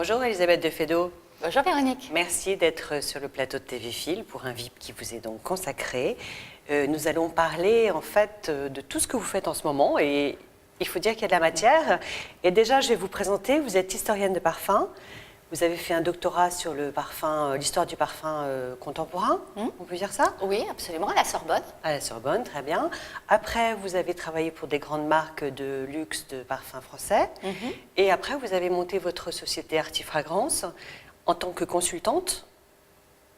Bonjour Elisabeth de Fédot. Bonjour Véronique. Merci d'être sur le plateau de TVFil pour un VIP qui vous est donc consacré. Nous allons parler en fait de tout ce que vous faites en ce moment et il faut dire qu'il y a de la matière. Et déjà, je vais vous présenter, vous êtes historienne de parfum. Vous avez fait un doctorat sur le parfum, l'histoire du parfum contemporain, on peut dire ça? Oui, absolument, à la Sorbonne. À la Sorbonne, très bien. Après, vous avez travaillé pour des grandes marques de luxe de parfums français. Et après, vous avez monté votre société Artifragrance en tant que consultante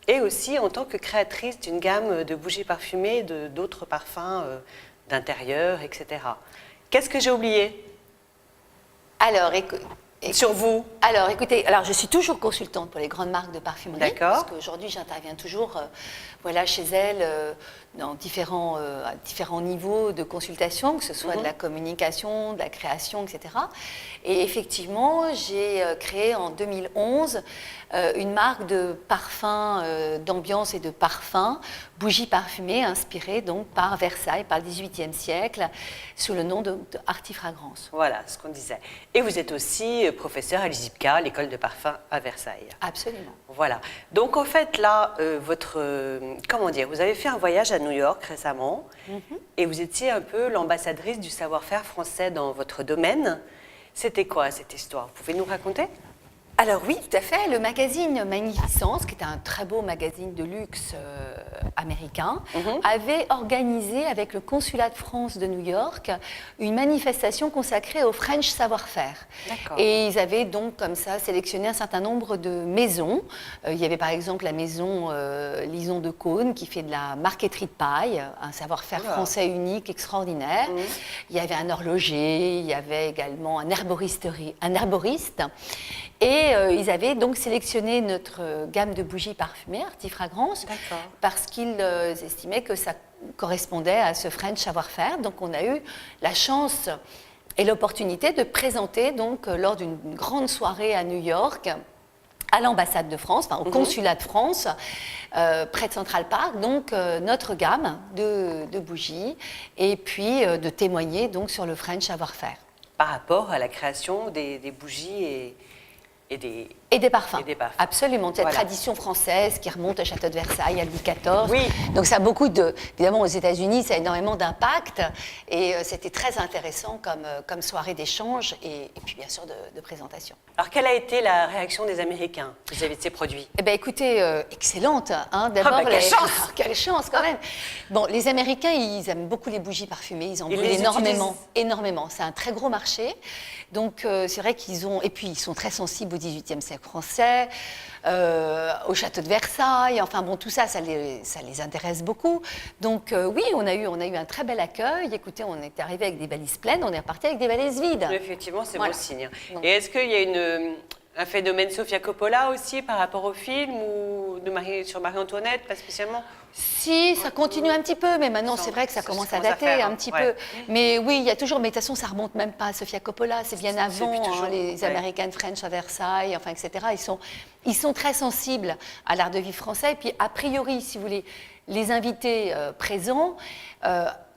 et aussi en tant que créatrice d'une gamme de bougies parfumées, d'autres parfums d'intérieur, etc. Qu'est-ce que j'ai oublié sur vous? Alors, écoutez, je suis toujours consultante pour les grandes marques de parfumerie. D'accord. Parce qu'aujourd'hui, j'interviens toujours chez elles dans différents niveaux de consultation, que ce soit de la communication, de la création, etc. Et effectivement, j'ai créé en 2011 une marque de parfums, d'ambiance et de parfums, bougies parfumées inspirées donc par Versailles, par le XVIIIe siècle, sous le nom de Artifragrance. Voilà ce qu'on disait. Et vous êtes aussi professeur à l'ISIPCA, l'école de parfum à Versailles. Absolument. Voilà. Donc en fait là, comment dire, vous avez fait un voyage à New York récemment et vous étiez un peu l'ambassadrice du savoir-faire français dans votre domaine. C'était quoi cette histoire? Vous pouvez nous raconter? Alors oui, tout à fait. Le magazine Magnificence, qui est un très beau magazine de luxe américain, avait organisé avec le consulat de France de New York une manifestation consacrée au French savoir-faire. Et ils avaient donc comme ça sélectionné un certain nombre de maisons. Il y avait par exemple la maison Lison de Caunes qui fait de la marqueterie de paille, un savoir-faire français unique, extraordinaire. Il y avait un horloger, il y avait également un herboriste. Et ils avaient donc sélectionné notre gamme de bougies parfumées, Artifragrance, parce qu'ils estimaient que ça correspondait à ce French savoir-faire. Donc on a eu la chance et l'opportunité de présenter donc lors d'une grande soirée à New York, à l'ambassade de France, au consulat de France, près de Central Park, donc notre gamme de bougies, et puis de témoigner donc sur le French savoir-faire. Par rapport à la création des bougies et des parfums. Absolument. Cette tradition française qui remonte au château de Versailles, à Louis XIV. Oui. Donc ça a beaucoup évidemment aux États-Unis, ça a énormément d'impact. Et c'était très intéressant comme soirée d'échange et puis bien sûr de présentation. Alors quelle a été la réaction des Américains vis-à-vis de ces produits? Eh bien écoutez, excellente. D'abord, quelle chance. Quelle chance quand même. Bon, les Américains, ils aiment beaucoup les bougies parfumées. Ils en brûlent énormément. C'est un très gros marché. Donc c'est vrai qu'ils ont... Et puis ils sont très sensibles au XVIIIe siècle français, au château de Versailles, enfin bon, tout ça, ça les intéresse beaucoup. Donc oui, on a eu un très bel accueil. Écoutez, on est arrivé avec des valises pleines, on est reparti avec des valises vides. Effectivement, c'est bon signe. Et est-ce qu'il y a un phénomène Sofia Coppola aussi par rapport au film ou sur Marie-Antoinette, pas spécialement? Si, ça continue un petit peu, mais maintenant c'est vrai que ça commence à dater un petit peu. Mais oui, il y a toujours, mais de toute façon ça remonte même pas à Sofia Coppola, c'est bien avant, les American French à Versailles, enfin etc. Ils sont très sensibles à l'art de vivre français. Et puis a priori, si vous voulez, les invités présents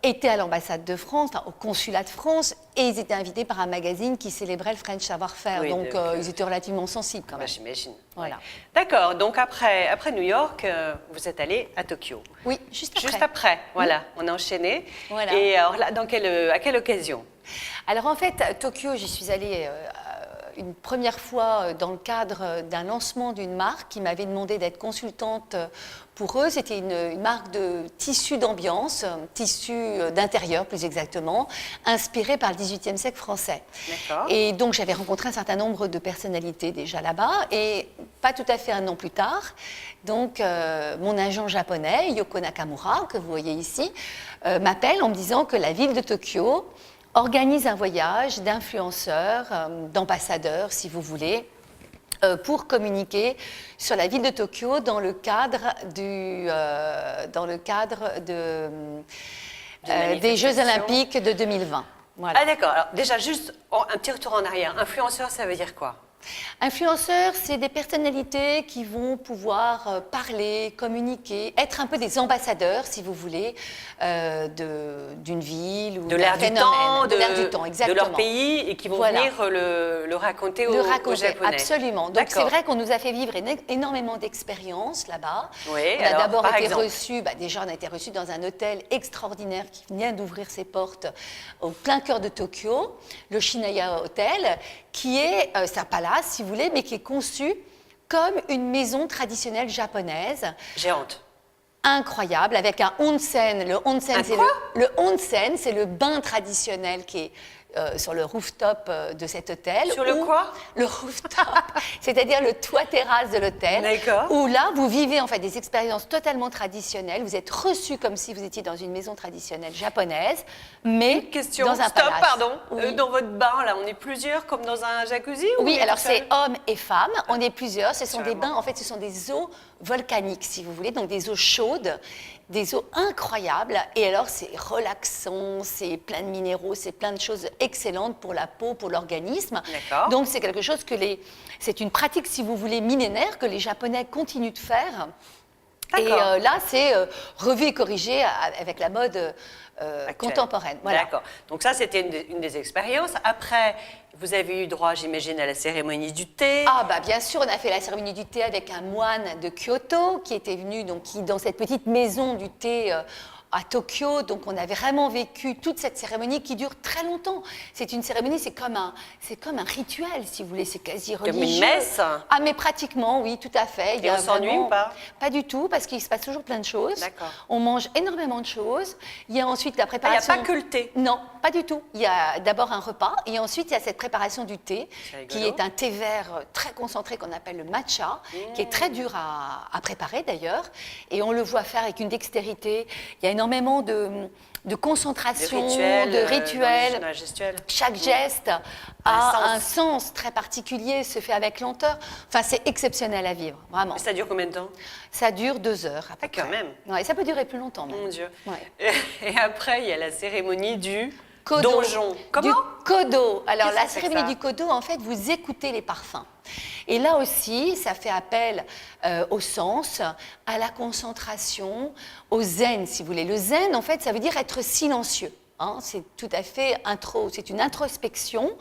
étaient à l'ambassade de France, au consulat de France, et ils étaient invités par un magazine qui célébrait le French savoir-faire. Donc ils étaient relativement sensibles quand même. J'imagine. Voilà. D'accord, donc après New York, vous êtes allé à Tokyo. Oui, juste après. Juste après, voilà, on a enchaîné. Voilà. Et alors là, à quelle occasion? Alors en fait, à Tokyo, j'y suis allée une première fois dans le cadre d'un lancement d'une marque qui m'avait demandé d'être consultante pour eux. C'était une marque de tissu d'ambiance, tissu d'intérieur plus exactement, inspiré par le XVIIIe siècle français. Et donc j'avais rencontré un certain nombre de personnalités déjà là-bas et pas tout à fait un an plus tard, donc mon agent japonais, Yoko Nakamura, que vous voyez ici, m'appelle en me disant que la ville de Tokyo organise un voyage d'influenceurs, d'ambassadeurs, si vous voulez, pour communiquer sur la ville de Tokyo dans le cadre des Jeux Olympiques de 2020. Voilà. Ah d'accord, alors déjà juste un petit retour en arrière. Influenceur, ça veut dire quoi? Influenceurs, c'est des personnalités qui vont pouvoir parler, communiquer, être un peu des ambassadeurs, si vous voulez, d'une ville ou de l'air du temps, de l'air du temps, exactement. de leur pays, et qui vont venir le raconter aux Japonais. Absolument. Donc c'est vrai qu'on nous a fait vivre énormément d'expériences là-bas. Oui, on a d'abord été exemple reçus, déjà on a été reçus dans un hôtel extraordinaire qui vient d'ouvrir ses portes au plein cœur de Tokyo, le Shinaya Hotel, qui est sa palace, si vous voulez, mais qui est conçu comme une maison traditionnelle japonaise. Géante. Incroyable, avec un onsen. Le onsen, c'est le bain traditionnel qui est sur le rooftop de cet hôtel. Sur le quoi? Le rooftop, c'est-à-dire le toit terrasse de l'hôtel. D'accord. Où là, vous vivez en fait des expériences totalement traditionnelles. Vous êtes reçu comme si vous étiez dans une maison traditionnelle japonaise, mais question, dans un stop, palace. pardon. Oui. Dans votre bain, là, on est plusieurs comme dans un jacuzzi? Oui, alors c'est hommes et femmes. On est plusieurs. Ce sont des Carrément. bains, en fait, ce sont des eaux volcaniques, si vous voulez, donc des eaux chaudes, des eaux incroyables. Et alors, c'est relaxant, c'est plein de minéraux, c'est plein de choses excellentes pour la peau, pour l'organisme. D'accord. Donc, c'est quelque chose c'est une pratique, si vous voulez, millénaire que les Japonais continuent de faire. Et là, c'est revu et corrigé avec la mode contemporaine. Voilà. D'accord. Donc ça, c'était une des expériences. Après, vous avez eu droit, j'imagine, à la cérémonie du thé. Ah bah bien sûr, on a fait la cérémonie du thé avec un moine de Kyoto qui était venu, donc qui dans cette petite maison du thé à Tokyo. Donc on avait vraiment vécu toute cette cérémonie qui dure très longtemps. C'est une cérémonie, c'est comme un rituel, si vous voulez, c'est quasi religieux. Comme une messe? Ah mais pratiquement, oui, tout à fait. Et on s'ennuie ou pas? Pas du tout, parce qu'il se passe toujours plein de choses. D'accord. On mange énormément de choses. Il y a ensuite la Il n'y préparation. a pas que le thé? Non, pas du tout. Il y a d'abord un repas et ensuite il y a cette préparation du thé, C'est qui est un thé vert très concentré qu'on appelle le matcha, qui est très dur à préparer d'ailleurs. Et on le voit faire avec une dextérité. Il y a énormément de concentration, de rituels. dans la gestuelle. Chaque geste a un sens très particulier, se fait avec lenteur. Enfin, c'est exceptionnel à vivre, vraiment. Et ça dure combien de temps? Ça dure 2 heures. À peu Quand près. même. Ouais, ça peut durer plus longtemps. Même. Mon Dieu. Ouais. Et après, il y a la cérémonie du Kodo. donjon. Comment? Du kodo. Alors, Qu'est-ce la que c'est que cérémonie ça? du kodo, en fait, vous écoutez les parfums. Et là aussi, ça fait appel au sens, à la concentration, au zen, si vous voulez. Le zen, en fait, ça veut dire être silencieux. Hein, c'est tout à fait c'est une introspection.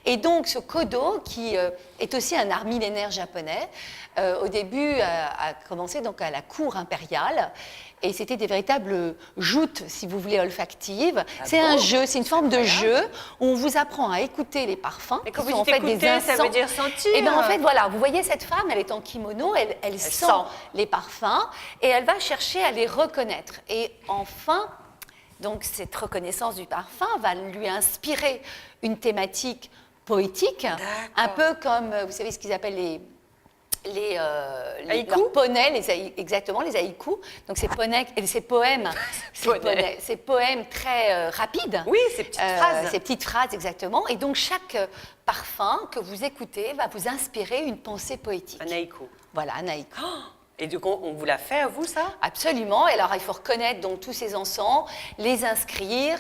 Et donc, ce kodo, qui est aussi un art millénaire japonais, au début a commencé donc à la cour impériale. Et c'était des véritables joutes, si vous voulez, olfactives. C'est un jeu, c'est une forme de jeu où on vous apprend à écouter les parfums. Et quand qui vous sont en dites fait des écouter, ça encens. veut dire sentir? Et bien en fait, voilà, vous voyez cette femme, elle est en kimono, elle sent les parfums et elle va chercher à les reconnaître. Et enfin, donc cette reconnaissance du parfum va lui inspirer une thématique poétique, un peu comme, vous savez ce qu'ils appellent les leurs poneys, exactement, les haïkus. Donc ces poèmes, ces poèmes très rapides. Oui, ces petites phrases. Ces petites phrases, exactement. Et donc chaque parfum que vous écoutez va vous inspirer une pensée poétique. Un haïku. Voilà, un haïku. Et du coup, on vous l'a fait à vous, ça? Absolument. Et alors, il faut reconnaître donc tous ces encens, les inscrire,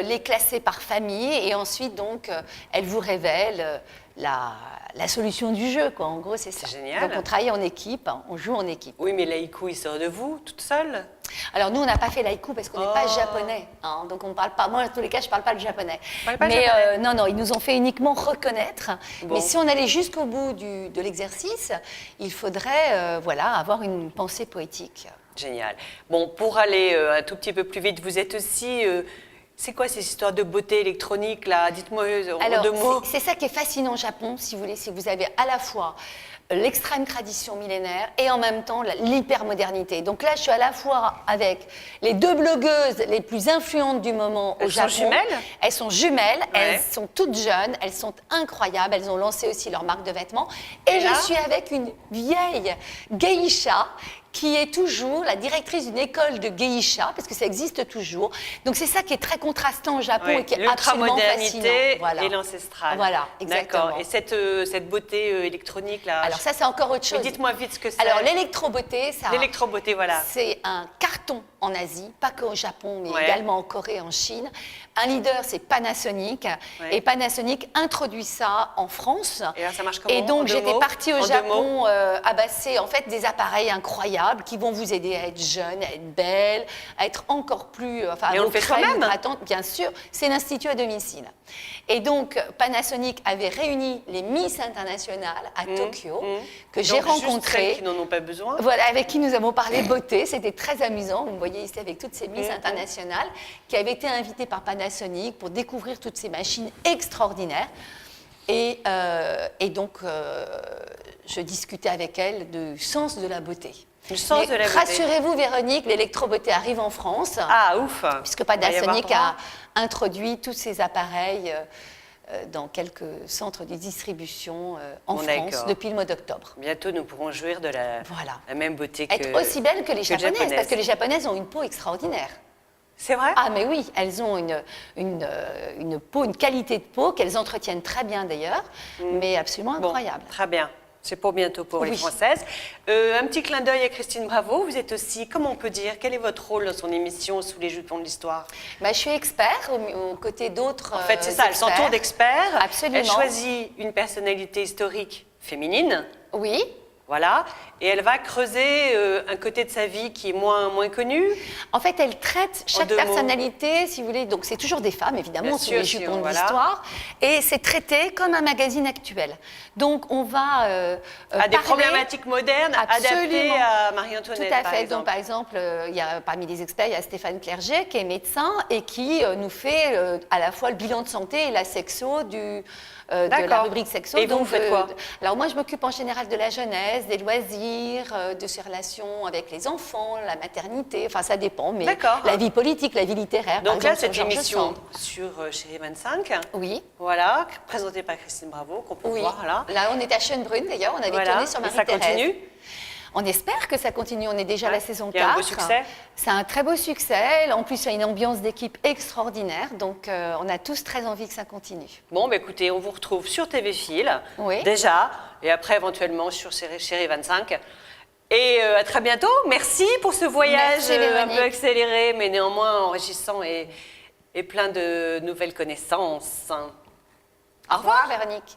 les classer par famille, et ensuite donc, elle vous révèle la solution du jeu, quoi. En gros, c'est ça. C'est génial. Donc, on travaille en équipe, hein, on joue en équipe. Oui, mais l'haïku, il sort de vous, toute seule? Alors, nous, on n'a pas fait l'haïku parce qu'on n'est pas japonais. Hein, donc, on parle pas. Moi, en tous les cas, je ne parle pas le japonais. Non, ils nous ont fait uniquement reconnaître. Bon. Mais si on allait jusqu'au bout de l'exercice, il faudrait avoir une pensée poétique. Génial. Bon, pour aller un tout petit peu plus vite, vous êtes aussi... c'est quoi ces histoires de beauté électronique, là? Dites-moi en 2 mots. C'est ça qui est fascinant au Japon, si vous voulez, c'est que vous avez à la fois l'extrême tradition millénaire et en même temps l'hypermodernité. Donc là, je suis à la fois avec les 2 blogueuses les plus influentes du moment au Japon. Elles sont jumelles? Elles sont jumelles, Ouais. elles sont toutes jeunes, elles sont incroyables, elles ont lancé aussi leur marque de vêtements. Et je suis avec une vieille geisha qui est toujours la directrice d'une école de geisha, parce que ça existe toujours. Donc c'est ça qui est très contrastant au Japon et qui est absolument fascinant. Voilà. Et l'ancestral. Voilà, exactement. D'accord. Et cette beauté électronique, là... Alors ça, c'est encore autre chose. Mais dites-moi vite ce que c'est. Alors l'électro-beauté, ça... L'électro-beauté, voilà. C'est un carton carton en Asie, pas qu'au Japon, mais Ouais. également en Corée et en Chine. Un leader, c'est Panasonic. Ouais. Et Panasonic introduit ça en France. Et là, ça marche comment? Et En donc, deux j'étais mots? partie En au deux Japon abasser en fait des appareils incroyables qui vont vous aider à être jeune, à être belle, à être encore plus. Enfin, Et on vos le fait crèmes soi-même? hydratantes, bien sûr. C'est l'Institut à domicile. Et donc, Panasonic avait réuni les Miss internationales à Tokyo, que j'ai Donc, juste rencontrées. celles qui n'en ont pas besoin. Voilà, avec qui nous avons parlé beauté. C'était très amusant. Vous me voyez ici avec toutes ces Miss internationales qui avaient été invitées par Panasonic pour découvrir toutes ces machines extraordinaires. Et donc, je discutais avec elles du sens de la beauté. Le sens Mais de la beauté. rassurez-vous, Véronique, l'électrobeauté arrive en France, Ah, ouf. puisque Il va y avoir Panasonic droit. a introduit tous ces appareils dans quelques centres de distribution en Bon, France d'accord. depuis le mois d'octobre. Bientôt, nous pourrons jouir de la Voilà. même beauté que Être aussi belles que les japonaises, japonaises. parce que les japonaises ont une peau extraordinaire. C'est vrai? Ah mais oui, elles ont une peau, une qualité de peau qu'elles entretiennent très bien d'ailleurs, mais absolument Bon, incroyable. très bien. C'est pour bientôt pour les Oui. Françaises. Un petit clin d'œil à Christine Bravo. Vous êtes aussi, comment on peut dire, quel est votre rôle dans son émission Sous les jupons de l'histoire? Bah, je suis expert aux côtés d'autres. En fait, c'est ça, elle s'entoure d'experts. Absolument. Elle choisit une personnalité historique féminine. Oui. Voilà, et elle va creuser un côté de sa vie qui est moins connu. En fait, elle traite chaque deux mots. personnalité, si vous voulez. Donc, c'est toujours des femmes, évidemment, Bien sous sûr, les si jupons de voilà. l'histoire. Et c'est traité comme un magazine actuel. Donc, on va À des parler- problématiques modernes adaptées Absolument. à Tout Marie-Antoinette, à par fait. exemple. Donc, par exemple, il y a, parmi les experts, il y a Stéphane Clerget, qui est médecin et qui nous fait à la fois le bilan de santé et la sexo de la D'accord. rubrique sexo. Et vous, vous faites quoi? Alors, moi, je m'occupe en général de la jeunesse, des loisirs, de ses relations avec les enfants, la maternité. Enfin, ça dépend, mais D'accord. la vie politique, la vie littéraire. Donc par là, exemple, cette sur Georges émission Sand. sur Chérie 25, Oui. voilà, présentée par Christine Bravo, qu'on peut Oui. voir là. Là, on est à Schönbrunn, d'ailleurs. On avait Voilà. tourné sur Et ça Marie-Thérèse. continue? On espère que ça continue. On est déjà à la Ouais. saison Il y a 4. un beau succès? C'est un très beau succès. En plus, il y a une ambiance d'équipe extraordinaire. Donc, on a tous très envie que ça continue. Bon, bah, écoutez, on vous retrouve sur TV Fil, Oui. déjà, et après éventuellement sur Chérie 25. Et à très bientôt. Merci pour ce voyage Merci, un Véronique. peu accéléré, mais néanmoins enrichissant et plein de nouvelles connaissances. Au revoir, Véronique.